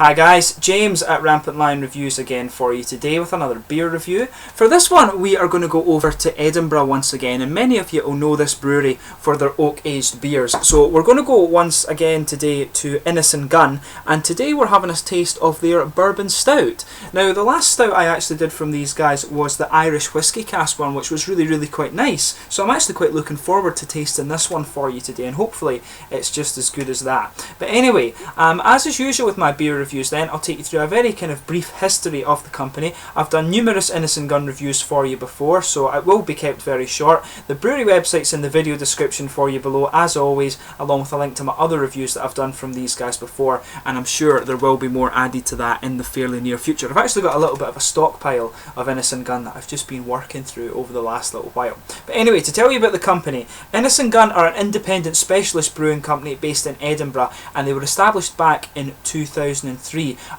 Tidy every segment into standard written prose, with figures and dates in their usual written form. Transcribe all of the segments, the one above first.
Hi guys, James at Rampant Lion Reviews again for you today with another beer review. For this one we are going to go over to Edinburgh once again, and many of you will know this brewery for their oak aged beers. So we're going to go once again today to Innis Gunn, and today we're having a taste of their Bourbon Stout. Now the last stout I actually did from these guys was the Irish whiskey cask one, which was really quite nice. So I'm actually quite looking forward to tasting this one for you today, and hopefully it's just as good as that. But anyway, as is usual with my beer reviews then, I'll take you through a very kind of brief history of the company. I've done numerous Innis Gunn reviews for you before, so it will be kept very short. The brewery website's in the video description for you below, as always, along with a link to my other reviews that I've done from these guys before, and I'm sure there will be more added to that in the fairly near future. I've actually got a little bit of a stockpile of Innis Gunn that I've just been working through over the last little while. But anyway, to tell you about the company, Innis Gunn are an independent specialist brewing company based in Edinburgh, and they were established back in 2003.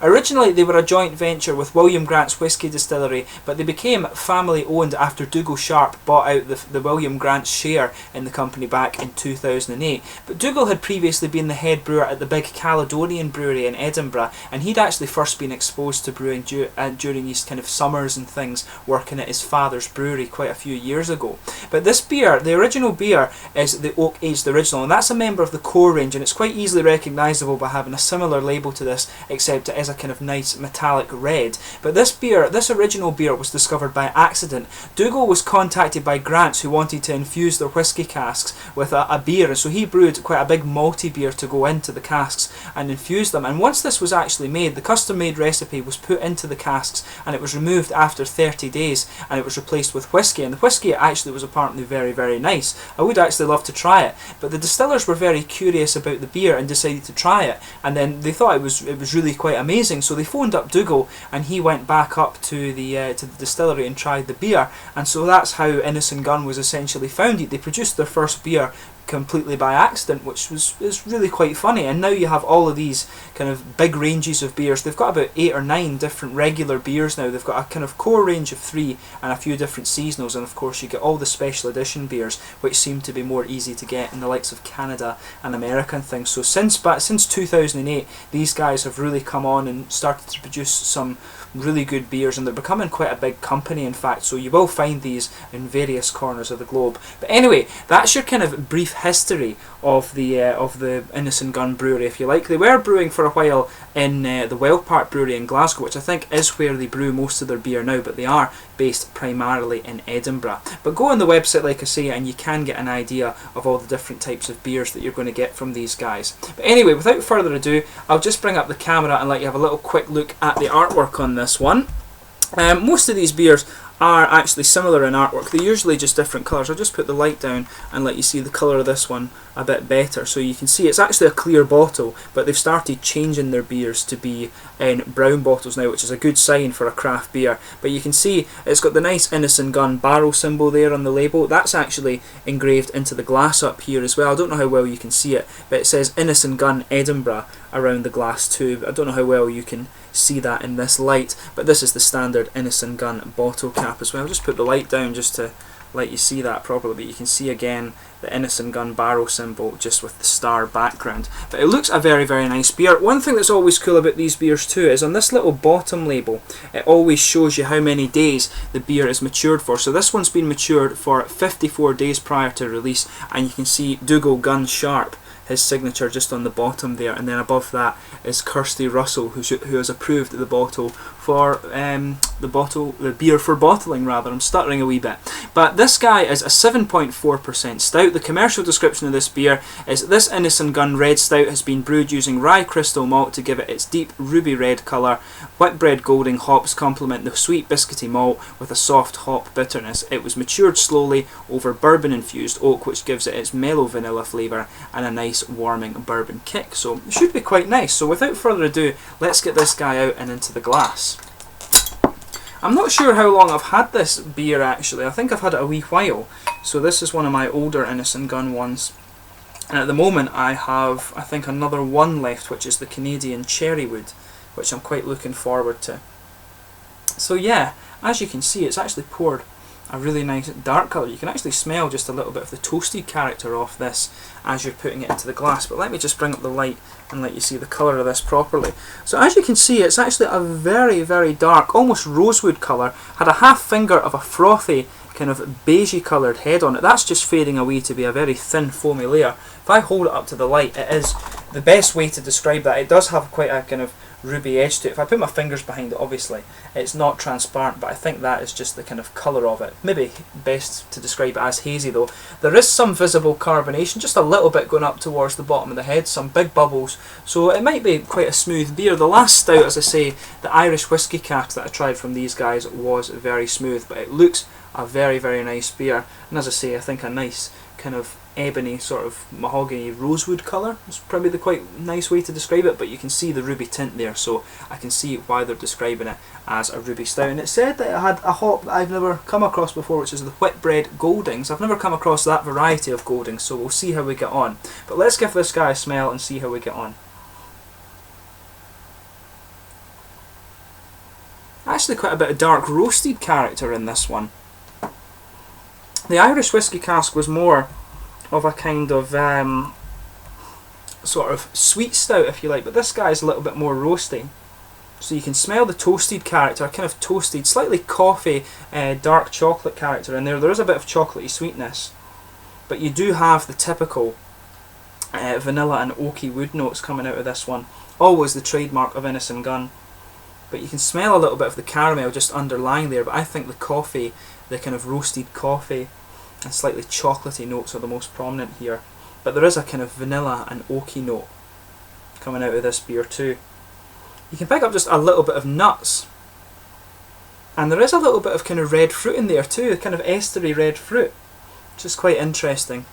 Originally they were a joint venture with William Grant's Whisky Distillery, but they became family owned after Dougal Sharp bought out the William Grant share in the company back in 2008. But Dougal had previously been the head brewer at the big Caledonian Brewery in Edinburgh, and he'd actually first been exposed to brewing during these kind of summers and things, working at his father's brewery quite a few years ago. But this beer, the original beer, is the Oak Aged Original, and that's a member of the core range, and it's quite easily recognisable by having a similar label to this, except it is a kind of nice metallic red. But this beer, this original beer, was discovered by accident. Dougal was contacted by Grants, who wanted to infuse their whisky casks with a beer, and so he brewed quite a big malty beer to go into the casks and infuse them. And once this was actually made, the custom made recipe was put into the casks, and it was removed after 30 days, and it was replaced with whisky. And the whisky actually was apparently very nice. I would actually love to try it, but the distillers were very curious about the beer and decided to try it, and then they thought it was really quite amazing, so they phoned up Dougal, and he went back up to the distillery and tried the beer, and so that's how Innis Gunn was essentially founded. They produced their first beer completely by accident, which is really quite funny. And now you have all of these kind of big ranges of beers. They've got about 8 or 9 different regular beers now. They've got a kind of core range of 3 and a few different seasonals, and of course you get all the special edition beers, which seem to be more easy to get in the likes of Canada and America and things. So since 2008, these guys have really come on and started to produce some really good beers, and they're becoming quite a big company, in fact, so you will find these in various corners of the globe. But anyway, that's your kind of brief history of the Innis Gunn brewery, if you like. They were brewing for a while in the Wild Park Brewery in Glasgow, which I think is where they brew most of their beer now, but they are based primarily in Edinburgh. But go on the website, like I say, and you can get an idea of all the different types of beers that you're going to get from these guys. But anyway, without further ado, I'll just bring up the camera and let you have a little quick look at the artwork on this one. Most of these beers are actually similar in artwork. They're usually just different colours. I'll just put the light down and let you see the colour of this one a bit better. So you can see it's actually a clear bottle, but they've started changing their beers to be in brown bottles now, which is a good sign for a craft beer. But you can see it's got the nice Innis Gunn barrel symbol there on the label. That's actually engraved into the glass up here as well. I don't know how well you can see it, but it says Innis Gunn Edinburgh around the glass too. I don't know how well you can see that in this light, but this is the standard Innis Gunn bottle cap as well. I'll just put the light down just to let you see that properly, but you can see again the Innis Gunn barrel symbol just with the star background. But it looks a very nice beer. One thing that's always cool about these beers too is on this little bottom label, it always shows you how many days the beer is matured for. So this one's been matured for 54 days prior to release, and you can see Dougal Gunn Sharp, his signature, just on the bottom there, and then above that is Kirsty Russell, who has approved the bottle for the beer for bottling rather. I'm stuttering a wee bit. But this guy is a 7.4% stout. The commercial description of this beer is: this Innis Gunn Red Stout has been brewed using rye crystal malt to give it its deep ruby red colour. Whitbread Golding hops complement the sweet biscuity malt with a soft hop bitterness. It was matured slowly over bourbon infused oak, which gives it its mellow vanilla flavour and a nice warming bourbon kick. So it should be quite nice. So without further ado, let's get this guy out and into the glass. I'm not sure how long I've had this beer actually. I think I've had it a wee while. So this is one of my older Innis Gunn ones. And at the moment I have, I think, another one left, which is the Canadian Cherrywood, which I'm quite looking forward to. So yeah, as you can see, it's actually poured a really nice dark colour. You can actually smell just a little bit of the toasted character off this as you're putting it into the glass. But let me just bring up the light and let you see the colour of this properly. So as you can see, it's actually a very, very dark, almost rosewood colour. Had a half finger of a frothy, kind of beigey coloured head on it. That's just fading away to be a very thin foamy layer. If I hold it up to the light, it is the best way to describe that. It does have quite a kind of ruby edge to it. If I put my fingers behind it, obviously it's not transparent, but I think that is just the kind of colour of it. Maybe best to describe it as hazy though. There is some visible carbonation, just a little bit going up towards the bottom of the head, some big bubbles, so it might be quite a smooth beer. The last stout, as I say, the Irish whiskey cask that I tried from these guys was very smooth, but it looks a very, very nice beer, and as I say, I think a nice kind of ebony sort of mahogany rosewood colour is probably the quite nice way to describe it, but you can see the ruby tint there, so I can see why they're describing it as a ruby stout. And it said that it had a hop that I've never come across before, which is the Whitbread Goldings. I've never come across that variety of Goldings, so we'll see how we get on. But let's give this guy a smell and see how we get on. Actually quite a bit of dark roasted character in this one. The Irish whiskey cask was more of a kind of sort of sweet stout, if you like, but this guy is a little bit more roasty. So you can smell the toasted character, kind of toasted, slightly coffee, dark chocolate character in there. There is a bit of chocolatey sweetness, but you do have the typical vanilla and oaky wood notes coming out of this one. Always the trademark of Innis Gunn. But you can smell a little bit of the caramel just underlying there, but I think the coffee, the kind of roasted coffee and slightly chocolatey notes are the most prominent here. But there is a kind of vanilla and oaky note coming out of this beer too. You can pick up just a little bit of nuts, and there is a little bit of kind of red fruit in there too, kind of estery red fruit, which is quite interesting.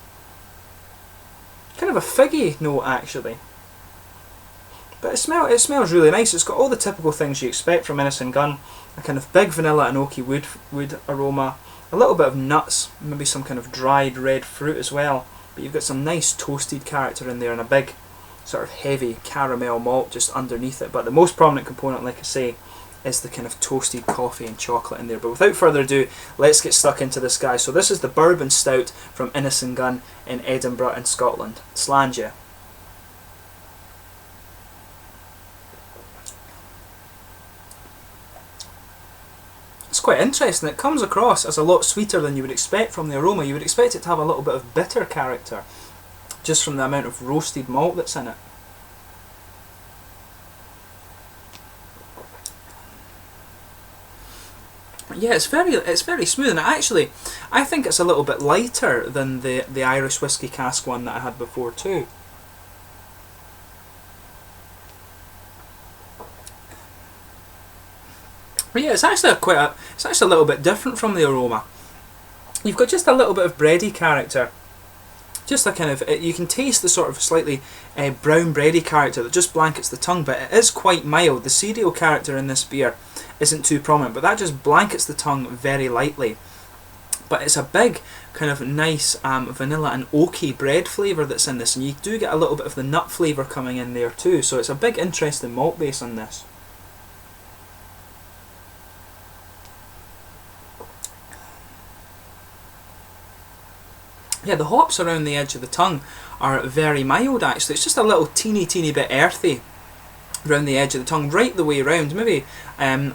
Kind of a figgy note actually. But it smells really nice. It's got all the typical things you expect from Innis Gunn. A kind of big vanilla and oaky wood aroma, a little bit of nuts, maybe some kind of dried red fruit as well. But you've got some nice toasted character in there and a big sort of heavy caramel malt just underneath it. But the most prominent component, like I say, is the kind of toasted coffee and chocolate in there. But without further ado, let's get stuck into this guy. So this is the Bourbon Stout from Innis Gunn in Edinburgh in Scotland. Slangia. It's quite interesting. It comes across as a lot sweeter than you would expect from the aroma. You would expect it to have a little bit of bitter character just from the amount of roasted malt that's in it. Yeah, it's very smooth, and actually I think it's a little bit lighter than the Irish whiskey cask one that I had before too. But yeah, it's actually a little bit different from the aroma. You've got just a little bit of bready character, just a kind of, you can taste the sort of slightly brown bready character that just blankets the tongue, but it is quite mild. The cereal character in this beer isn't too prominent, but that just blankets the tongue very lightly. But it's a big kind of nice vanilla and oaky bread flavour that's in this, and you do get a little bit of the nut flavour coming in there too, so it's a big interesting malt base on this. Yeah, the hops around the edge of the tongue are very mild actually. It's just a little teeny bit earthy around the edge of the tongue, right the way around. Maybe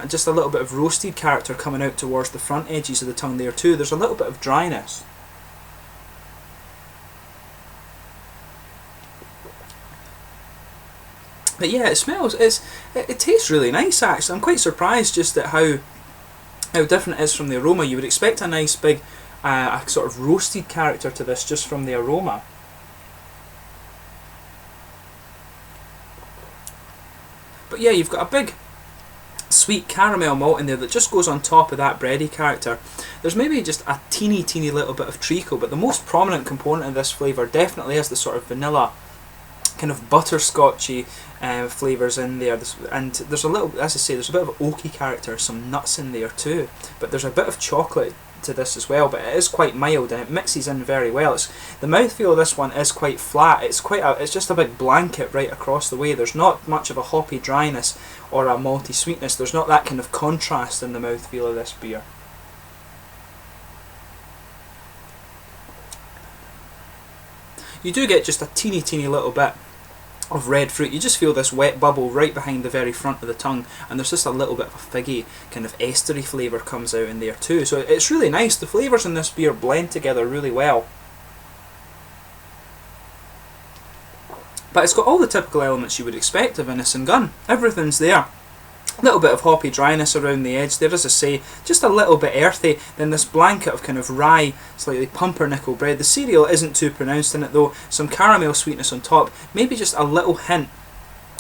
just a little bit of roasted character coming out towards the front edges of the tongue there too. There's a little bit of dryness. But yeah, it smells, it tastes really nice actually. I'm quite surprised just at how different it is from the aroma. You would expect a nice big a sort of roasted character to this just from the aroma. But yeah, you've got a big sweet caramel malt in there that just goes on top of that bready character. There's maybe just a teeny little bit of treacle, but the most prominent component of this flavour definitely is the sort of vanilla, kind of butterscotchy flavours in there. And there's a little, as I say, there's a bit of oaky character, some nuts in there too, but there's a bit of chocolate to this as well, but it is quite mild and it mixes in very well. The mouthfeel of this one is quite flat. It's just a big blanket right across the way. There's not much of a hoppy dryness or a malty sweetness. There's not that kind of contrast in the mouthfeel of this beer. you do get just a teeny little bit of red fruit. You just feel this wet bubble right behind the very front of the tongue, and there's just a little bit of a figgy kind of estery flavour comes out in there too. So it's really nice. The flavours in this beer blend together really well. But it's got all the typical elements you would expect of Innis Gunn. Everything's there. A little bit of hoppy dryness around the edge there, as I say, just a little bit earthy, then this blanket of kind of rye, slightly pumpernickel bread. The cereal isn't too pronounced in it though, some caramel sweetness on top, maybe just a little hint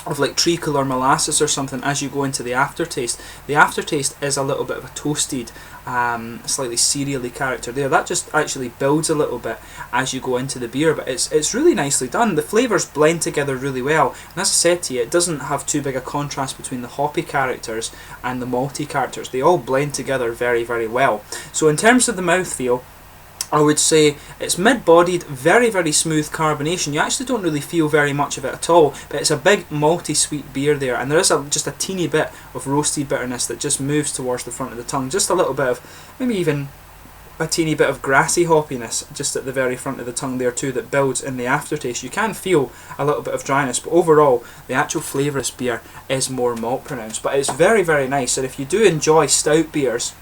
of like treacle or molasses or something as you go into the aftertaste. The aftertaste is a little bit of a toasted, slightly cereally character there. That just actually builds a little bit as you go into the beer, but it's really nicely done. The flavours blend together really well, and as I said to you, it doesn't have too big a contrast between the hoppy characters and the malty characters. They all blend together very well. So in terms of the mouthfeel, I would say it's mid-bodied, very smooth carbonation. You actually don't really feel very much of it at all, but it's a big malty sweet beer there, and there is just a teeny bit of roasty bitterness that just moves towards the front of the tongue. Just a little bit of, maybe even a teeny bit of grassy hoppiness just at the very front of the tongue there too, that builds in the aftertaste. You can feel a little bit of dryness, but overall the actual flavour of this beer is more malt pronounced. But it's very nice, and if you do enjoy stout beers,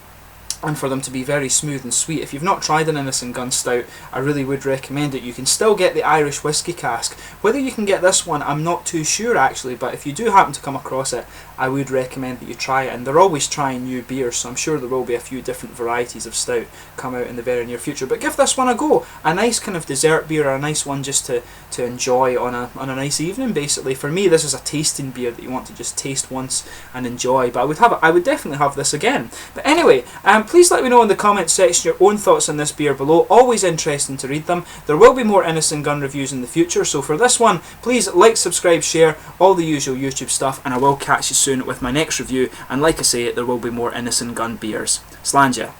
and for them to be very smooth and sweet, if you've not tried an Innis Gunn Stout, I really would recommend it. You can still get the Irish whiskey cask. Whether you can get this one, I'm not too sure actually, but if you do happen to come across it, I would recommend that you try it. And they're always trying new beers, so I'm sure there will be a few different varieties of stout come out in the very near future. But give this one a go. A nice kind of dessert beer, or a nice one just to enjoy on a nice evening basically. For me, this is a tasting beer that you want to just taste once and enjoy, but I would definitely have this again. But anyway, please let me know in the comments section your own thoughts on this beer below. Always interesting to read them. There will be more Innis Gunn reviews in the future, so for this one, please like, subscribe, share, all the usual YouTube stuff, and I will catch you soon with my next review. And like I say, there will be more Innis Gunn beers. Slàinte.